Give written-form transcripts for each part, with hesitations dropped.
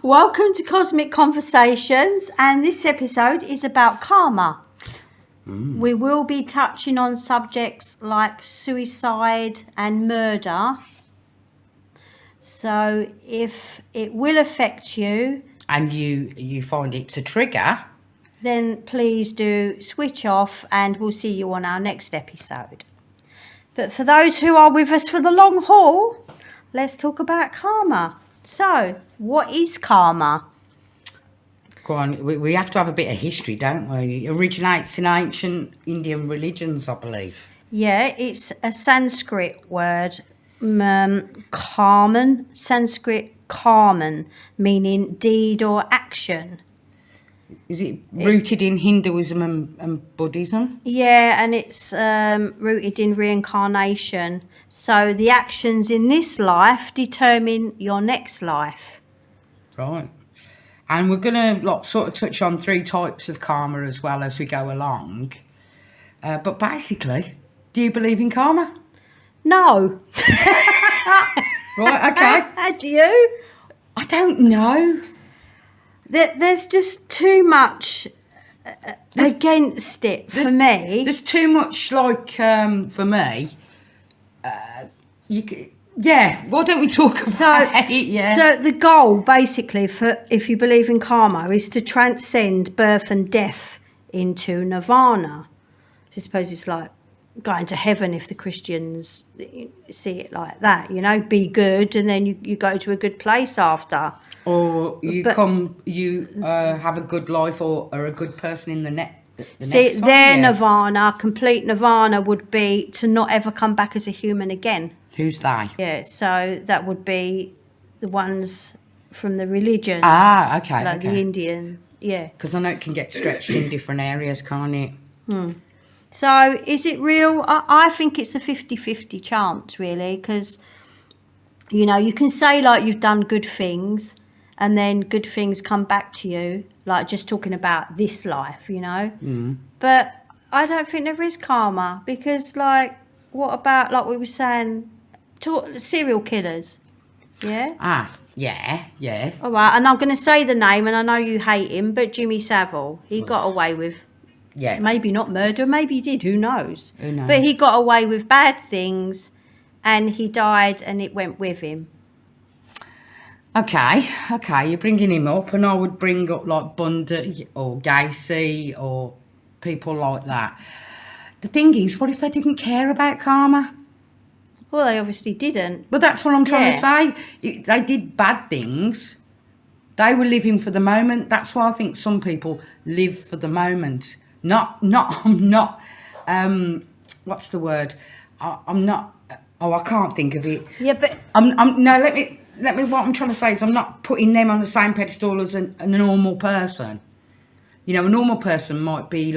Welcome to Cosmic Conversations, and this episode is about karma. We will be touching on subjects like suicide and murder. So if it will affect you, and you find it's a trigger, then please do switch off, and we'll see you on our next episode. But for those who are with us for the long haul, let's talk about karma. So, what is karma? go on, we have to have a bit of history, don't we? It originates in ancient Indian religions, I believe. Yeah, it's a Sanskrit word, karman, Sanskrit karman, meaning deed or action. Is it rooted in Hinduism and Buddhism? Yeah, and it's rooted in reincarnation. So the actions in this life determine your next life. Right. And we're going to sort of touch on 3 types of karma as well as we go along. But basically, do you believe in karma? No. Right, okay. Do you? I don't know. There's just too much against it for me. There's too much, for me. Why don't we talk about it? Yeah. So the goal, basically, for if you believe in karma, is to transcend birth and death into nirvana. I suppose it's like going to heaven if the Christians see it like that, be good, and then you go to a good place after. Or you have a good life or are a good person in the next time. Their nirvana, complete nirvana, would be to not ever come back as a human again. Who's they? Yeah, so that would be the ones from the religion. Ah, okay. Like the Indian, yeah. Because I know it can get stretched in different areas, can't it? So is it real? I think it's a 50-50 chance, really, because, you can say, you've done good things and then good things come back to you, just talking about this life, But I don't think there is karma because, what about, we were saying, serial killers, yeah? Ah, yeah. All right, and I'm going to say the name, and I know you hate him, but Jimmy Savile, he got away with... Yeah. Maybe not murder, maybe he did, who knows? Who knows? But he got away with bad things and he died and it went with him. Okay, you're bringing him up, and I would bring up Bundy or Gacy or people like that. The thing is, what if they didn't care about karma? Well, they obviously didn't. Well, that's what I'm trying to say. They did bad things. They were living for the moment. That's why I think some people live for the moment. I'm not, what's the word? I'm not, I can't think of it. Yeah, but... Let me, what I'm trying to say is I'm not putting them on the same pedestal as a normal person. A normal person might be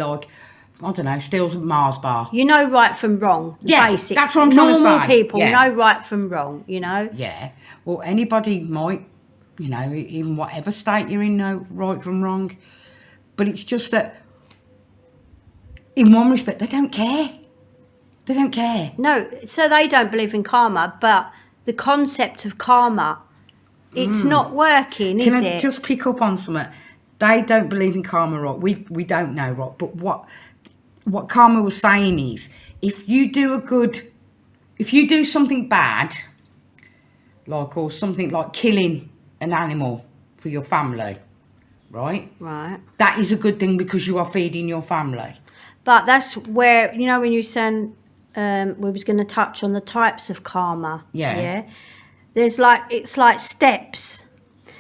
steals a Mars bar. Right from wrong. Yeah, basic. That's what I'm trying to say. Normal people know right from wrong, Yeah, well, anybody might, even whatever state you're in, know right from wrong. But it's just that, in one respect, they don't care. They don't care. No, so they don't believe in karma, but the concept of karma, it's not working, is it? Can I just pick up on something? They don't believe in karma, right? We don't know, right? But what karma was saying is, if you do something bad, or something like killing an animal for your family, right? Right. That is a good thing because you are feeding your family. But that's where, when you said we was going to touch on the types of karma. Yeah. There's it's like steps.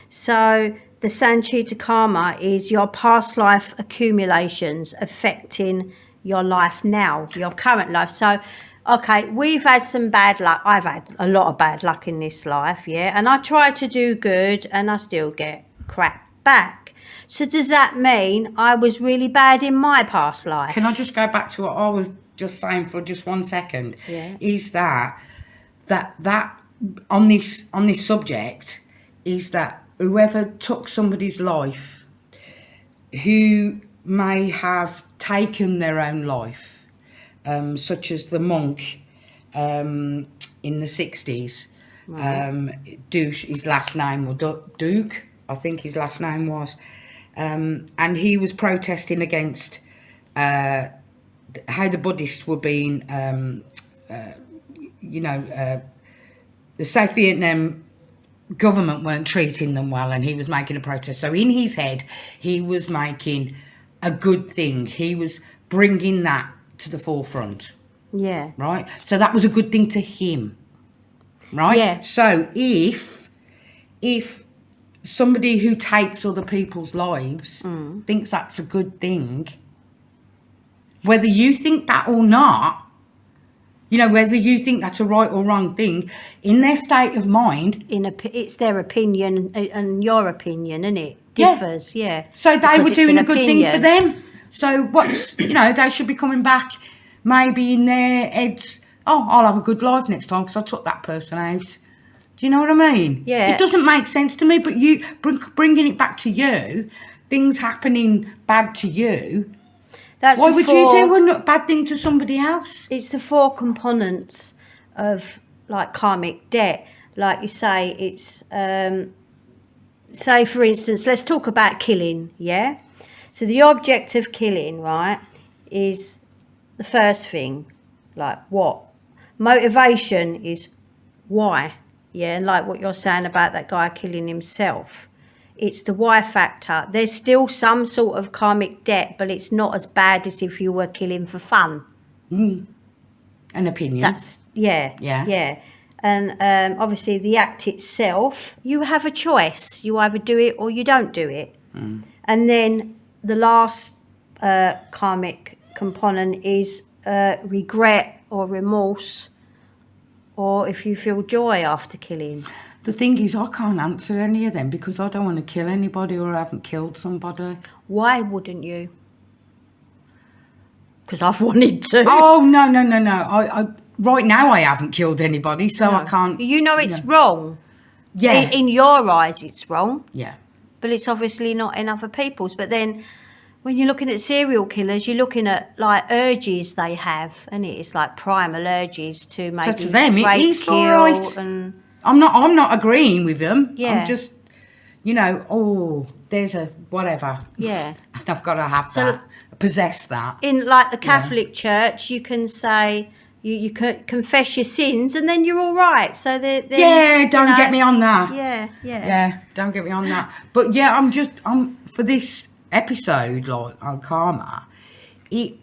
So the Sanchita karma is your past life accumulations affecting your life now, your current life. So, okay, we've had some bad luck. I've had a lot of bad luck in this life, yeah. And I try to do good and I still get crap back. So does that mean I was really bad in my past life? Can I just go back to what I was just saying for just 1 second? Yeah. Is that on this subject is that whoever took somebody's life who may have taken their own life, such as the monk in the 60s, Right. Douche, his last name was Duke. I think his last name was, and he was protesting against how the Buddhists were being, the South Vietnam government weren't treating them well, and he was making a protest. So in his head, he was making a good thing. He was bringing that to the forefront. Yeah. Right? So that was a good thing to him. Right? Yeah. So if somebody who takes other people's lives thinks that's a good thing, whether you think that or not, whether you think that's a right or wrong thing, in their state of mind, It's their opinion and your opinion, isn't it? Yeah. Differs, yeah. So they were Because it's doing an a good thing for opinion. them. So what's, they should be coming back maybe in their heads, oh, I'll have a good life next time because I took that person out. Do you know what I mean? Yeah. It doesn't make sense to me, but you bringing it back to you, things happening bad to you, why would you do a bad thing to somebody else? It's the 4 components of like karmic debt. Like you say, it's say for instance, let's talk about killing, yeah? So the object of killing, right, is the first thing. Like what? Motivation is why. Yeah, and like what you're saying about that guy killing himself. It's the why factor. There's still some sort of karmic debt, but it's not as bad as if you were killing for fun. An opinion. That's yeah. And obviously the act itself, you have a choice. You either do it or you don't do it. And then the last karmic component is regret or remorse, or if you feel joy after killing. The thing is, I can't answer any of them because I don't want to kill anybody or I haven't killed somebody. Why wouldn't you? Because I've wanted to. Oh, no. I right now I haven't killed anybody, so I can't. You know it's wrong. Yeah. In your eyes, it's wrong. Yeah. But it's obviously not in other people's. But then when you're looking at serial killers, you're looking at like urges they have, and it's like primal urges to maybe So to them, it rape, is kill, all right. and I'm not agreeing with them. Yeah. I'm just, there's a whatever. yeah. And I've got to have that, possess that. In like the Catholic Church, you can say you confess your sins, and then you're all right. So Yeah, don't get me on that. Yeah. Yeah, don't get me on that. But yeah, I'm for this episode, like on karma, it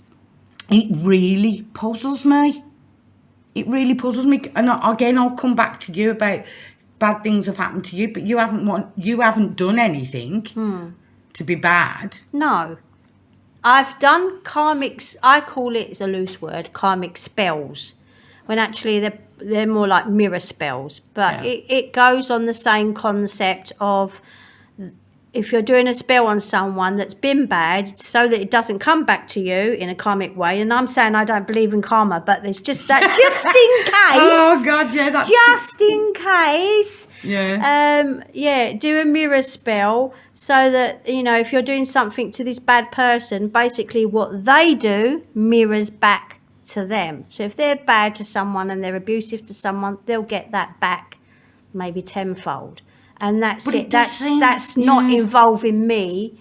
really puzzles me. It really puzzles me. And again, I'll come back to you about bad things have happened to you, but you haven't done anything to be bad. No. I've done karmics, I call it, it's a loose word, karmic spells, when actually they're more like mirror spells. But it goes on the same concept of if you're doing a spell on someone that's been bad so that it doesn't come back to you in a karmic way. And I'm saying I don't believe in karma, but there's just that, just in case. Oh, God, yeah. That's just in case. Yeah. Do a mirror spell so that, if you're doing something to this bad person, basically what they do mirrors back to them. So if they're bad to someone and they're abusive to someone, they'll get that back maybe tenfold. And that's it. That's not involving me.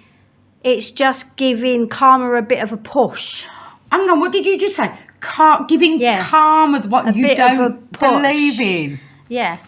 It's just giving karma a bit of a push. Hang on, what did you just say? Giving karma what you don't believe in. Yeah.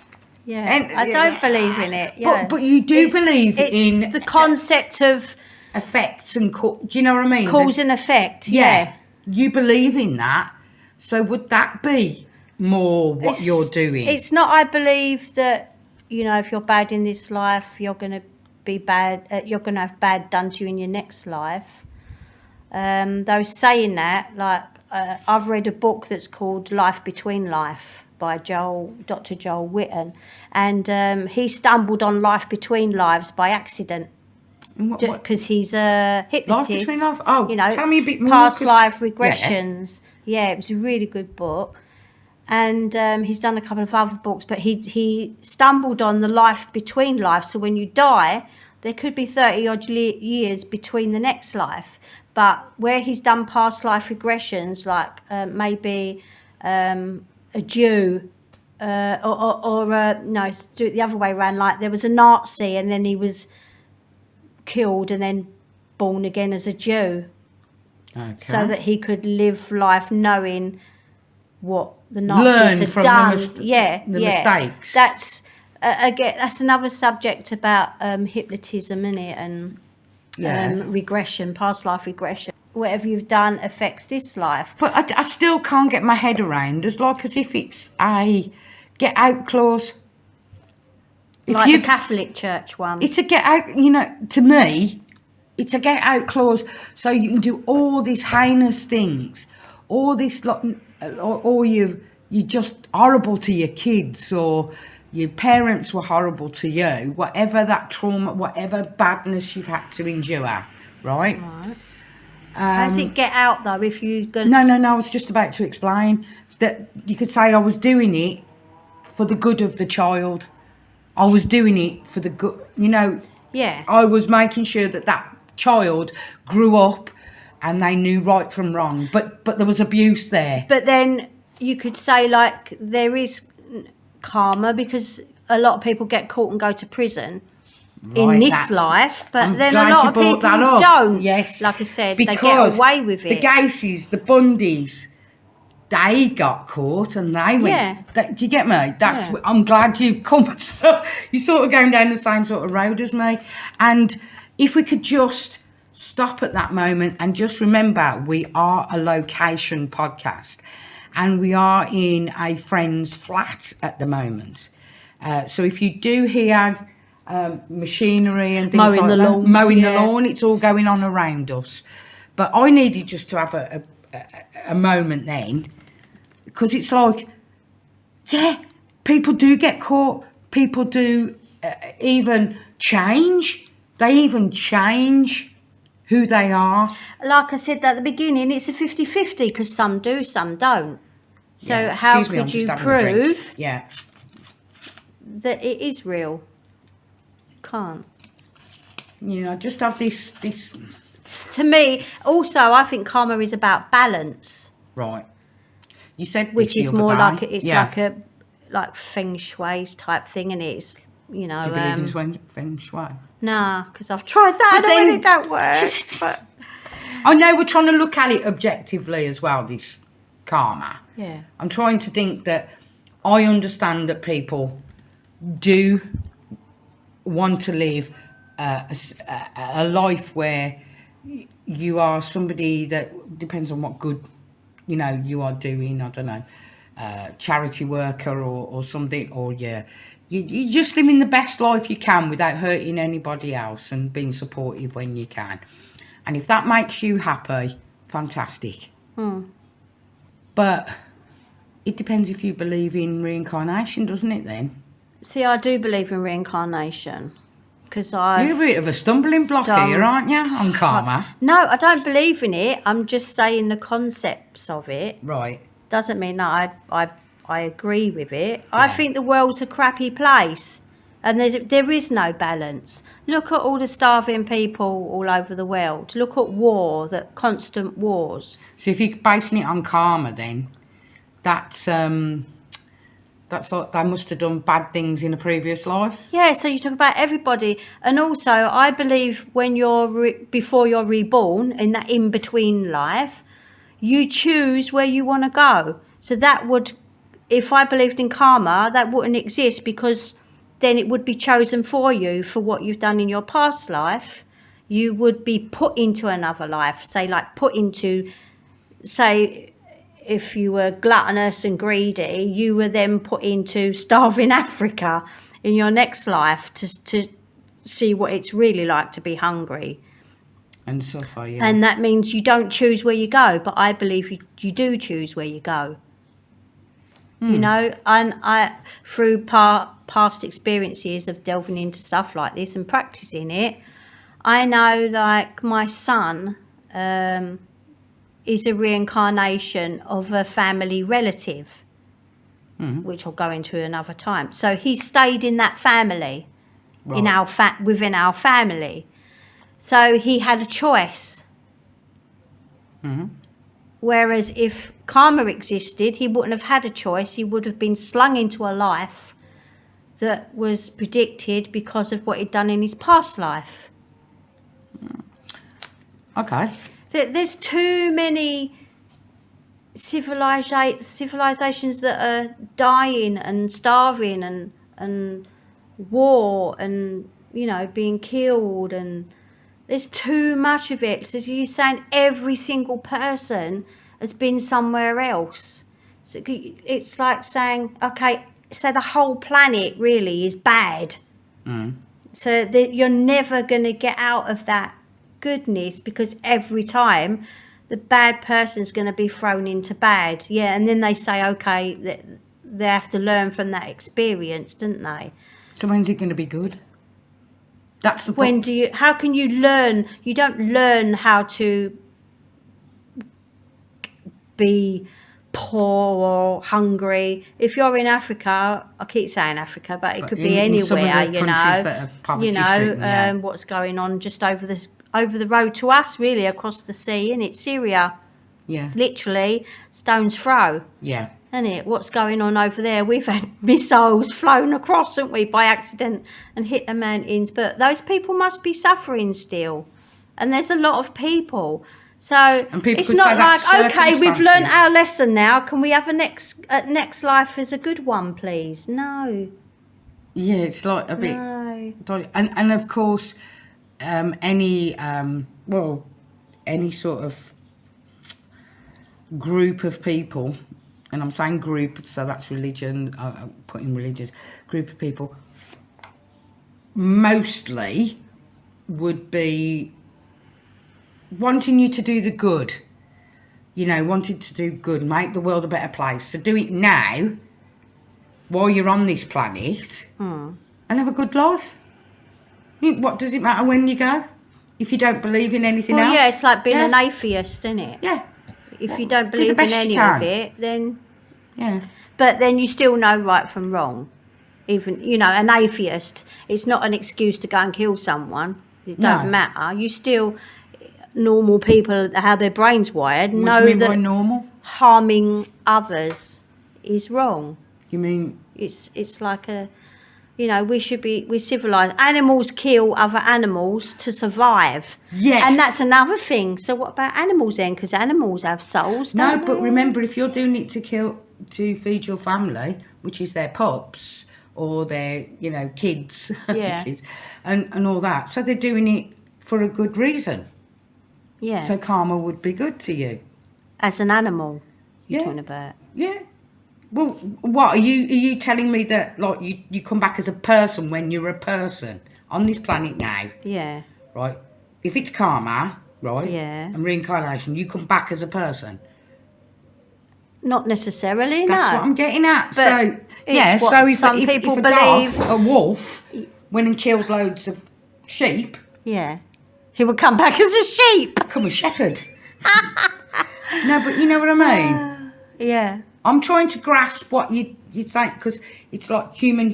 And I don't believe in it. Yeah. But you do believe in the concept of effects and do you know what I mean? Cause and effect. Yeah. You believe in that. So would that be more what you're doing? It's not. I believe that. If you're bad in this life, you're going to be bad. You're going to have bad done to you in your next life. Though saying that, like I've read a book that's called Life Between Life by Dr. Joel Whitton, and he stumbled on life between lives by accident because he's a hypnotist. Life Between Lives? Oh, tell me a bit more. Past life regressions. Yeah, it was a really good book. And he's done a couple of other books, but he stumbled on the life between lives. So when you die, there could be 30 odd years between the next life. But where he's done past life regressions, like maybe a Jew no, do it the other way around. Like there was a Nazi, and then he was killed, and then born again as a Jew, Okay. so that he could live life knowing what the Learn Nazis had from done. the mistakes. That's again, that's another subject about hypnotism, isn't it? And regression, past life regression. Whatever you've done affects this life. But I still can't get my head around as if it's a get out clause. If Like the Catholic Church one. It's a get out, to me, it's a get out clause so you can do all these heinous things, all this, or you're just horrible to your kids, or your parents were horrible to you, whatever that trauma, whatever badness you've had to endure, right? Right. How does it get out though if you go? No, I was just about to explain that you could say I was doing it for the good of the child. I was doing it for the good, Yeah. I was making sure that child grew up and they knew right from wrong. But there was abuse there. But then you could say like there is karma because a lot of people get caught and go to prison in this life, but I'm then glad a lot you of brought people that up. don't. Yes. Like I said, because they get away with it. The Gacy's, the Bundys, they got caught and they went. Yeah. Do you get me? I'm glad you've come. So you're sort of going down the same sort of road as me. And if we could just stop at that moment and just remember we are a location podcast and we are in a friend's flat at the moment. So if you do hear machinery and things Mowing like the that, lawn, mowing the yeah. lawn, it's all going on around us. But I needed just to have a moment then, because it's like, yeah, people do get caught. People do even change. They even change who they are. Like I said at the beginning, it's a 50-50 because some do, some don't. So Yeah, how excuse me, I'm could just you having a drink. prove Yeah. that it is real? Can't. I just have this To me, also, I think karma is about balance, right. You said this which the is other more day. like it's Yeah. like feng shui type thing, and it's Do you believe in feng shui? nah, because I've tried that But and then- it don't work. But I know we're trying to look at it objectively as well, this karma. yeah, I'm trying to think that I understand that people do want to live a life where you are somebody that depends on what good, you are doing. I don't know, charity worker or something, or you're just living the best life you can without hurting anybody else and being supportive when you can. And if that makes you happy, fantastic. But it depends if you believe in reincarnation, doesn't it then? see, I do believe in reincarnation because You're I've a bit of a stumbling block here, aren't you, on karma? no, I don't believe in it. I'm just saying the concepts of it. Right. Doesn't mean that I agree with it. I think the world's a crappy place and there is no balance. Look at all the starving people all over the world. Look at war, the constant wars. So if you're basing it on karma, then that's like they must have done bad things in a previous life. Yeah, so you talk about everybody. And also, I believe when before you're reborn, in that in-between life, you choose where you want to go. So that would, if I believed in karma, that wouldn't exist because then it would be chosen for you for what you've done in your past life. You would be put into another life, say, if you were gluttonous and greedy, you were then put into starving Africa in your next life to see what it's really like to be hungry. And suffer, yeah. And that means you don't choose where you go, but I believe you do choose where you go. And I through past experiences of delving into stuff like this and practicing it, I know like my son is a reincarnation of a family relative, which I'll go into another time. So he stayed in that family, in our within our family. So he had a choice. Whereas if karma existed, he wouldn't have had a choice. He would have been slung into a life that was predicted because of what he'd done in his past life. Okay. There's too many civilizations that are dying and starving and war and, you know, being killed, and there's too much of it. So you're saying every single person has been somewhere else. So it's like saying, okay, so the whole planet really is bad. So that you're never going to get out of that goodness, because every time the bad person's going to be thrown into bad. Yeah, and then they say, okay, they have to learn from that experience, don't they? So when's it going to be good? That's the When do you? How can you learn? You don't learn how to be poor or hungry. If you're in Africa, I keep saying Africa, but it could be in some of anywhere. the You countries know, that are poverty-stricken, yeah. what's going on just over the road to us, really, across the sea, and it's Syria. Yeah. It's literally stone's throw. Yeah. Isn't it? What's going on over there? We've had missiles flown across, haven't we, by accident and hit the mountains. But those people must be suffering still. And there's a lot of people. So people it's could not say that's like, okay, we've learned circumstances. our lesson now. Can we have a next life as a good one, please? No. Yeah, it's like a bit... No. And of course, any sort of group of people, and I'm saying group, so that's religion, putting religious, group of people, mostly would be wanting you to do the good, you know, wanting to do good, make the world a better place. So do it now, while you're on this planet, and have a good life. What does it matter when you go, if you don't believe in anything else? Yeah, it's like being an atheist, isn't it? Yeah. If you don't Be the believe in best you any can. of it, then... Yeah. But then you still know right from wrong. Even, you know, an atheist, it's not an excuse to go and kill someone. It don't No. matter. You still, normal people, how their brain's wired, What know do you mean by that normal? harming others is wrong. You mean... It's like a, you know, we're civilized. Animals kill other animals to survive. Yeah. And that's another thing. So what about animals then? Because animals have souls, No, don't but they? remember, if you're doing it to feed your family, which is their pups or their, you know, kids, Yeah. kids, and all that, so they're doing it for a good reason. Yeah. So karma would be good to you. As an animal, you're Yeah. talking about. Yeah. Well, what are you telling me that, like, you come back as a person when you're a person on this planet now, Yeah. right? If it's karma, right? Yeah. And reincarnation, you come back as a person. Not necessarily, That's no. what I'm getting at. But So, it's yeah, what so if some if people a believe. dog, a wolf, went and killed loads of sheep, Yeah. He would come back as a sheep. become a shepherd. No, but you know what I mean? Yeah. I'm trying to grasp what you say, because it's like human.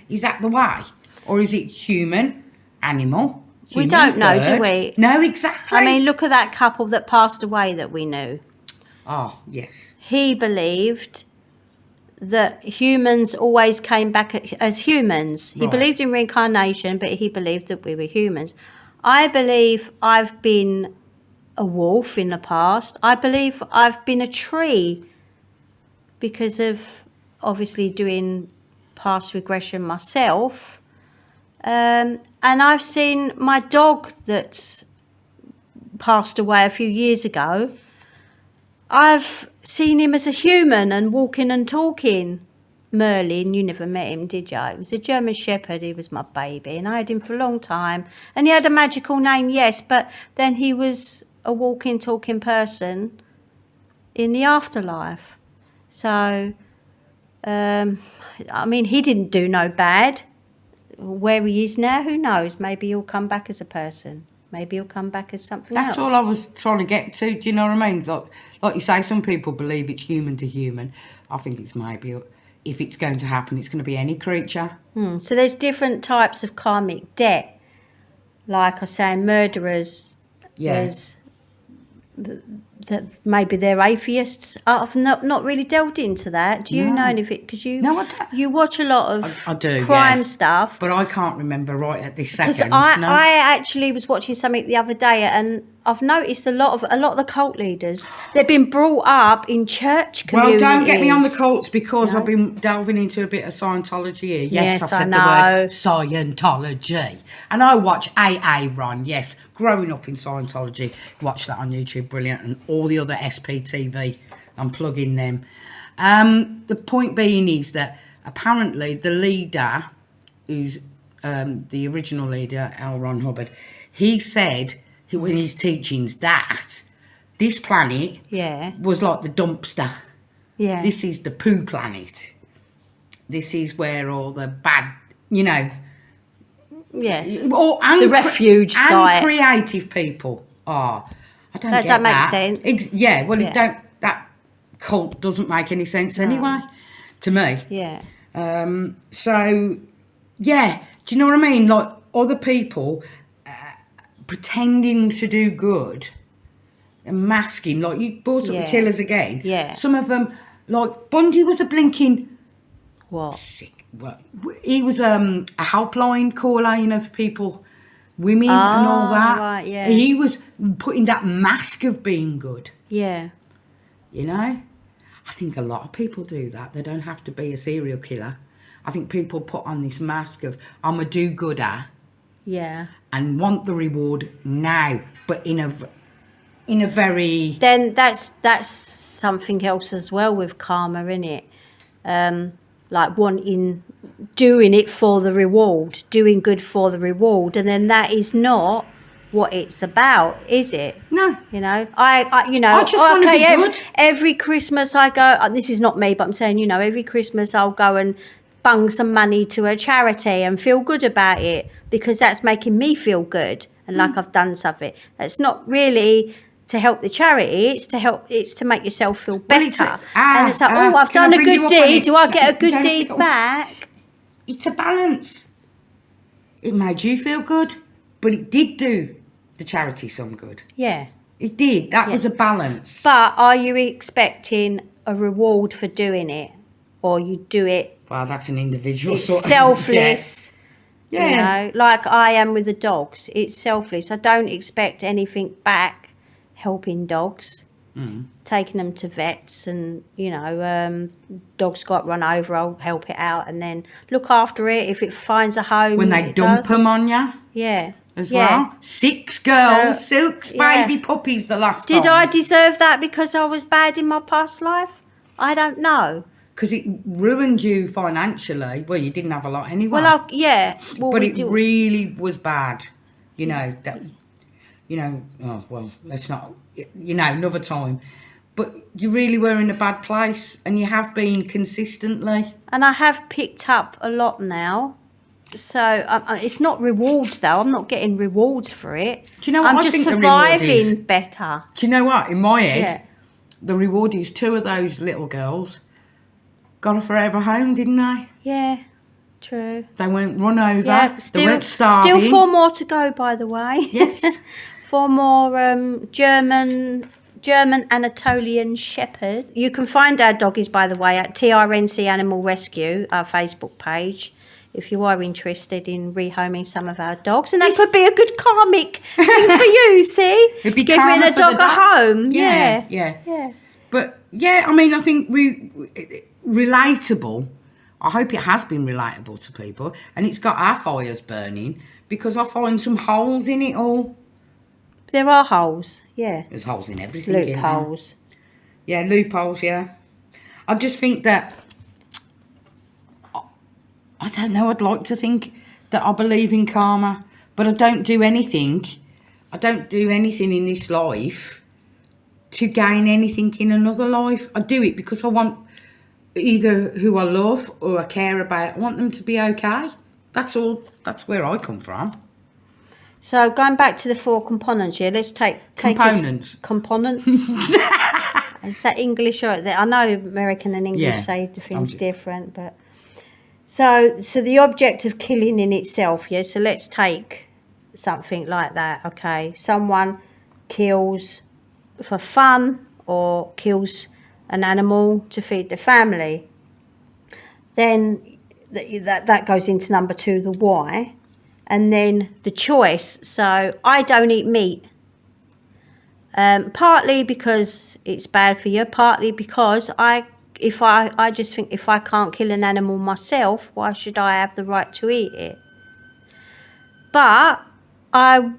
Is that the way? Or is it human, animal, We human, don't know, do bird? we? No, exactly. I mean, look at that couple that passed away that we knew. Oh, yes. He believed that humans always came back as humans. He Right. believed in reincarnation, but he believed that we were humans. I believe I've been a wolf in the past. I believe I've been a tree because of obviously doing past regression myself. And I've seen my dog that's passed away a few years ago. I've seen him as a human and walking and talking. Merlin, you never met him, did you? It was a German Shepherd. He was my baby, and I had him for a long time. And he had a magical name, yes, but then he was a walking, talking person in the afterlife. So, I mean, he didn't do no bad. Where he is now, who knows? Maybe he'll come back as a person. Maybe he'll come back as something That's else. all I was trying to get to. Do you know what I mean? Like you say, some people believe it's human to human. I think it's maybe, if it's going to happen, it's going to be any creature. So there's different types of karmic debt. Like I say, murderers. Yeah. There's that maybe they're atheists. I've not really delved into that. Do you No. know anything? Because No, I don't. you watch a lot of I do, crime yeah. stuff. But I can't remember right at this Because second. I no. actually was watching something the other day, and I've noticed a lot of the cult leaders, they've been brought up in church communities. Well, don't get me on the cults because No. I've been delving into a bit of Scientology here. Yes, Yes, I I said the word Scientology. And I watch AA Run, yes. Growing up in Scientology, watch that on YouTube, brilliant. And all the other SPTV, I'm plugging them. The point being is that apparently the leader, who's the original leader, L. Ron Hubbard, he said in his teachings that this planet Yeah. was like the dumpster. Yeah. This is the poo planet. This is where all the bad, you know, Yes. and The refuge and site. creative people are. I don't That get don't make that. sense. Yeah, well, Yeah. it don't. That cult doesn't make any sense anyway, to me. Yeah. So, yeah, do you know what I mean? Like other people pretending to do good and masking, like you brought up Yeah. the killers again. Yeah. Some of them, like Bundy was a blinking What? sick. Well, he was a helpline caller, you know, for people, women and all that. Right, yeah. He was putting that mask of being good, Yeah. you know. I think a lot of people do that. They don't have to be a serial killer. I think people put on this mask of I'm a do-gooder Yeah. and want the reward now, but in a very Then that's something else as well with karma, innit? Like doing it for the reward, doing good for the reward, and then that is not what it's about, is it? no. You know, I you know, I just wanna be good. every Christmas I go. This is not me, but I'm saying, you know, every Christmas I'll go and bung some money to a charity and feel good about it because that's making me feel good and like I've done something. It's not really to help the charity; it's to make yourself feel better. And it's like, oh, I've can I done a bring you good up on deed. it? Do I get a You good don't have to deed go- back? It's a balance. It made you feel good, but it did do the charity some good. Yeah. It did. That was a balance. But are you expecting a reward for doing it, or you do it? Well, that's an individual It's sort of selfless. Yeah. You know, like I am with the dogs. It's selfless. I don't expect anything back helping dogs, taking them to vets and, you know, dogs got run over, I'll help it out and then look after it. If it finds a home. When they it dump does. them on you Yeah. as Yeah. well. 6 girls, So, 6 yeah. baby puppies the last Did time. I deserve that because I was bad in my past life? I don't know. Because it ruined you financially. Well, you didn't have a lot anyway. Well, Well, but we it do. really was bad. You know, that was, you know, oh, well, let's not, you know, another time. But you really were in a bad place and you have been consistently. And I have picked up a lot now. So it's not rewards, though. I'm not getting rewards for it. Do you know what I'm I just think the reward is? surviving better. Do you know what? In my head, Yeah. the reward is 2 of those little girls got a forever home, didn't they? Yeah, true. They weren't run over. Yeah, They weren't starving. still 4 more to go, by the way. Yes. 4 more German Anatolian Shepherd. You can find our doggies, by the way, at TRNC Animal Rescue, our Facebook page, if you are interested in rehoming some of our dogs. And that could be a good karmic thing for you, see? It'd be Giving karma a for the dog a dog. home. Yeah. Yeah. But yeah, I mean, I think relatable. I hope it has been relatable to people, and it's got our fires burning because I find some holes in it all. There are holes, yeah. There's holes in everything. isn't there? Loopholes. Yeah, loopholes. Yeah, I just think that I don't know. I'd like to think that I believe in karma, but I don't do anything. I don't do anything in this life to gain anything in another life. I do it because I want either who I love or I care about. I want them to be okay. That's all. That's where I come from. So going back to the 4 components here, let's take Components. Components. Is that English or I know American and English Yeah, say the things different, but so the object of killing in itself, yeah. So let's take something like that. Okay, someone kills for fun or kills an animal to feed the family, then that goes into number 2, the why. And then the choice. So I don't eat meat. Partly because it's bad for you, partly because I just think if I can't kill an animal myself, why should I have the right to eat it? But I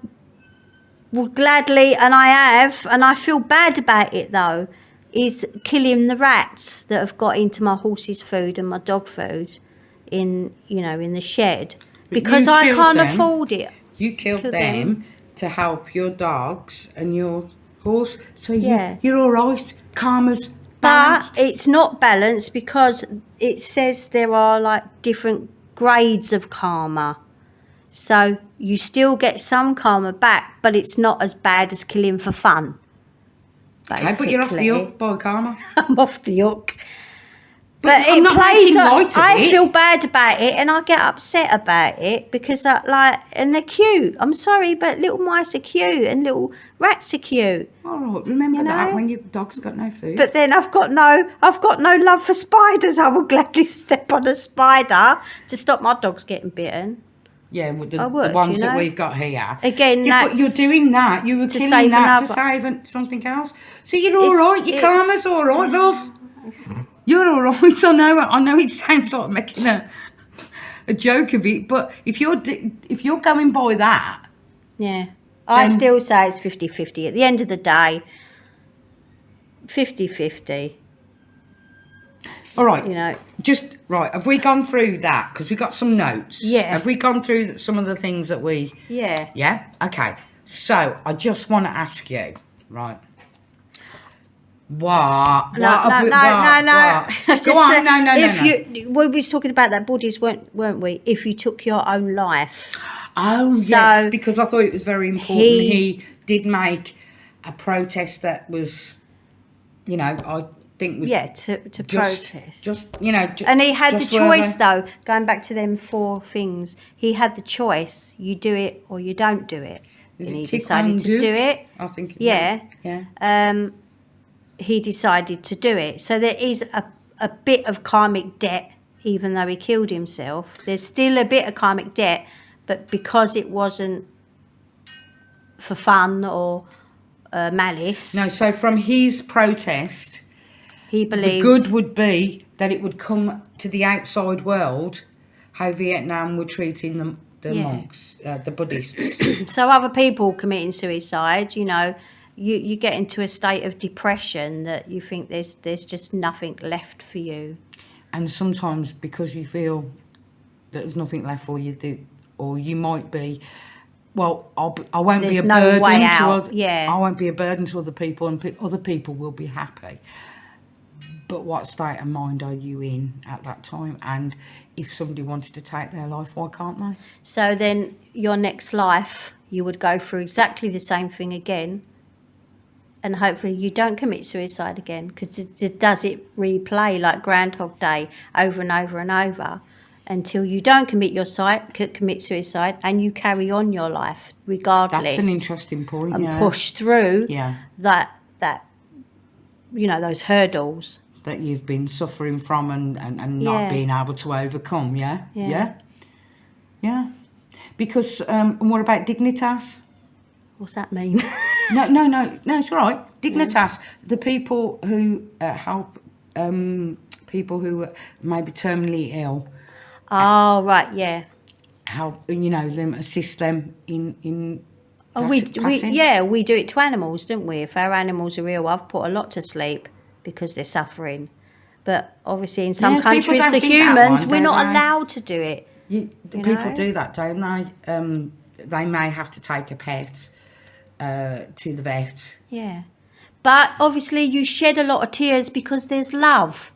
would gladly, and I have, and I feel bad about it though, is killing the rats that have got into my horse's food and my dog food in the shed, because I can't afford it. You killed them to help your dogs and your horse, so Yeah. you're all right. Karma's balanced. But it's not balanced because it says there are like different grades of karma. So you still get some karma back, but it's not as bad as killing for fun. Okay, but you're off the hook by karma. I'm off the hook. But I'm not making light of I it. feel bad about it, and I get upset about it because and they're cute. I'm sorry, but little mice are cute and little rats are cute. All right, remember that when your dog's got no food. But then I've got no love for spiders. I will gladly step on a spider to stop my dogs getting bitten. Yeah, well, the ones that we've got here. Again, but you're doing that. You were killing that to save something else. So you're all right. Your karma's all right, love. You're all right. I know. It sounds like making a joke of it, but if you're going by that, yeah, I still say it's 50-50. At the end of the day, 50-50. All right. Just right. Have we gone through that? Because we got some notes. Yeah. Have we gone through some of the things that we? Yeah. Yeah. Okay. So I just want to ask you, right? What? No. Go on. No. We was talking about that Buddhist, weren't we? If you took your own life. Oh, yes, because I thought it was very important. He did make a protest that was, I think was... Yeah, to protest. And he had the choice, though, going back to them 4 things. He had the choice. You do it or you don't do it. And he decided to do it. I think it Yeah. Yeah. He decided to do it. So there is a bit of karmic debt, even though he killed himself. There's still a bit of karmic debt, but because it wasn't for fun or malice. No, so from his protest, he believed the good would be that it would come to the outside world how Vietnam were treating the monks, the Buddhists. So other people committing suicide, you get into a state of depression that you think there's just nothing left for you. And sometimes because you feel that there's nothing left for you, or you might be, well, I won't be a burden I won't be a burden to other people, and other people will be happy. But what state of mind are you in at that time? And if somebody wanted to take their life, why can't they? So then your next life, you would go through exactly the same thing again, and hopefully you don't commit suicide again, because does it replay like Groundhog Day over and over and over until you don't commit suicide and you carry on your life regardless. That's an interesting point. And push through that those hurdles that you've been suffering from and not being able to overcome. Yeah. Because and what about dignitas? What's that mean? No, it's all right. Dignitas, the people who help people who may be terminally ill. Oh, right, yeah. Help, them, assist them in we do it to animals, don't we? If our animals are ill, I've put a lot to sleep because they're suffering. But obviously in some countries, the humans, we're not allowed to do it. People do that, don't they? They may have to take a pet to the vet. Yeah. But obviously you shed a lot of tears because there's love.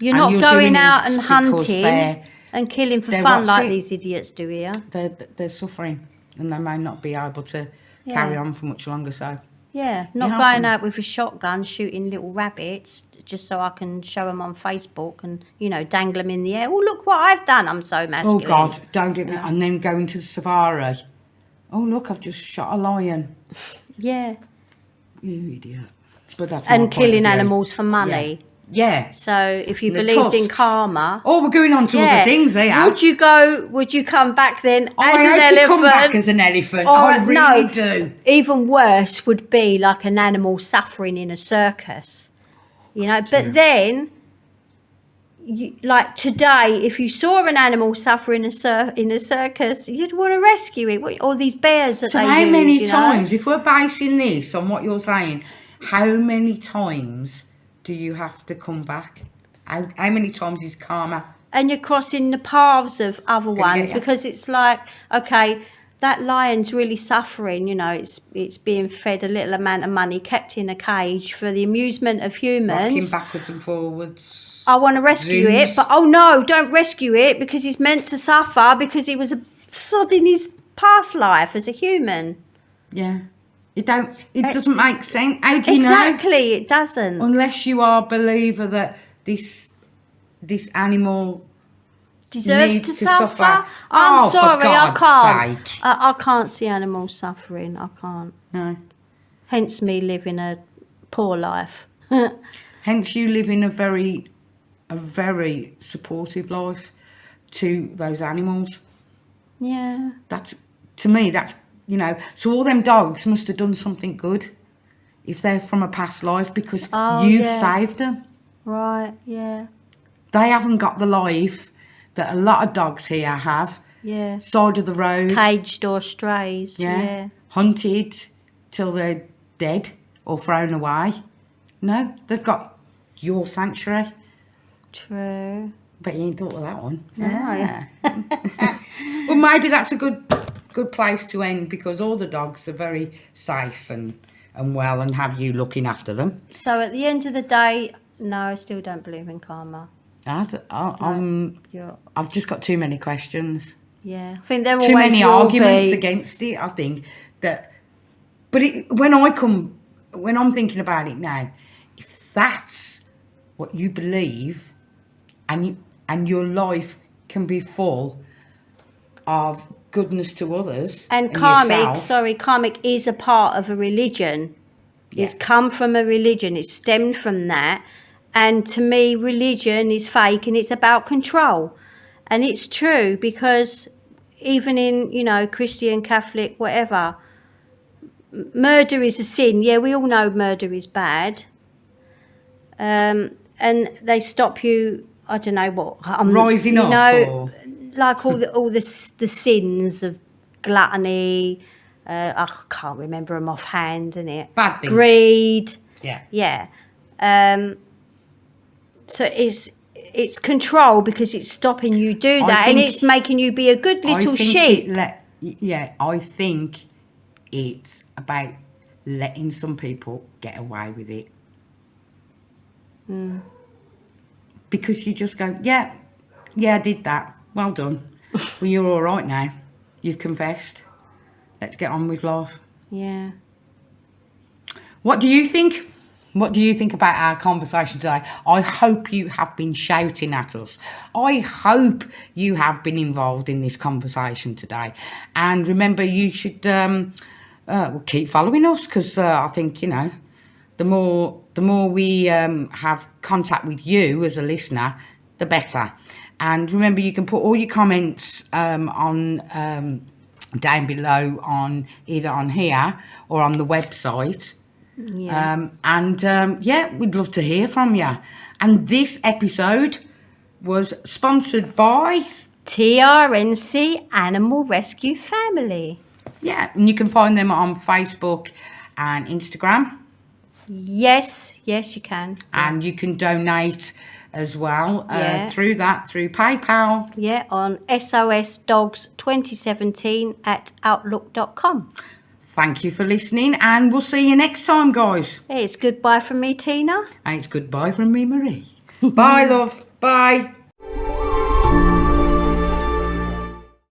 You're not going out and hunting and killing for fun like these idiots do here. They're suffering and they may not be able to carry on for much longer. So not going out with a shotgun shooting little rabbits just so I can show them on Facebook and dangle them in the air. Oh, look what I've done! I'm so masculine. Oh God, don't do that. And then going to the safari. Oh look, I've just shot a lion. Yeah. You idiot. But that's my And point killing of view. animals for money. Yeah. So if you And the believed in tusks. karma, Oh, we're going on to other things here. Would you come back then as I an hope elephant? you come back as an elephant. Or, I really no, do. Even worse would be like an animal suffering in a circus. You know, but then, like today, if you saw an animal suffering in a circus, you'd want to rescue it. All these bears that So they how use, many you know? times, if we're basing this on what you're saying, how many times do you have to come back? How many times is karma? And you're crossing the paths of other Gonna get ones ya. because it's like, okay, that lion's really suffering, you know, it's being fed a little amount of money, kept in a cage for the amusement of Rocking humans. backwards and forwards. I want to rescue it, Zoos. but oh no, don't rescue it because he's meant to suffer because he was a sod in his past life as a human. Yeah. It doesn't make sense. How do you Exactly, it doesn't. know? Unless you are a believer that this animal Deserves needs to to suffer. suffer. I'm Oh, for sorry, I God's can't. sake. I can't see animals suffering. I can't. No. Hence me living a poor life. Hence you live in a very supportive life to those animals. Yeah. That's, to me, that's, you know, so all them dogs must have done something good if they're from a past life because you've saved them. Right, yeah. They haven't got the life that a lot of dogs here have. Yeah. Side of the road. Caged or strays. Yeah. Hunted till they're dead or thrown away. No, they've got your sanctuary. True. But you ain't thought of that one. No. Yeah. Well, maybe that's a good place to end because all the dogs are very safe and well and have you looking after them. So at the end of the day, no, I still don't believe in karma. I've just got too many questions. Yeah. I think there Too always many will arguments be. against it, I think. But when I'm thinking about it now, if that's what you believe and your life can be full of goodness to others And yourself, karmic is a part of a religion. Yeah. It's come from a religion. It's stemmed from that. And to me, religion is fake and it's about control. And it's true because even in, you know, Christian, Catholic, whatever, murder is a sin. Yeah, we all know murder is bad. And they stop you, I don't know what. rising you up. know, like all the sins of gluttony. I can't remember them offhand, innit? Bad things. Greed. Yeah. Yeah. So it's control because it's stopping you do that and it's making you be a good little sheep. I think it's about letting some people get away with it. Because you just go, yeah, I did that. Well done. Well, you're all right now. You've confessed. Let's get on with life. Yeah. What do you think? What do you think about our conversation today? I hope you have been shouting at us. I hope you have been involved in this conversation today. And remember, you should keep following us because I think, you know, the more we have contact with you as a listener, the better. And remember, you can put all your comments on down below on either on here or on the website. Yeah. We'd love to hear from you. And this episode was sponsored by TRNC Animal Rescue Family. Yeah, and you can find them on Facebook and Instagram. Yes, you can. And you can donate as well through PayPal. Yeah, on sosdogs2017@outlook.com. Thank you for listening, and we'll see you next time, guys. It's goodbye from me, Tina. And it's goodbye from me, Marie. Bye, love. Bye.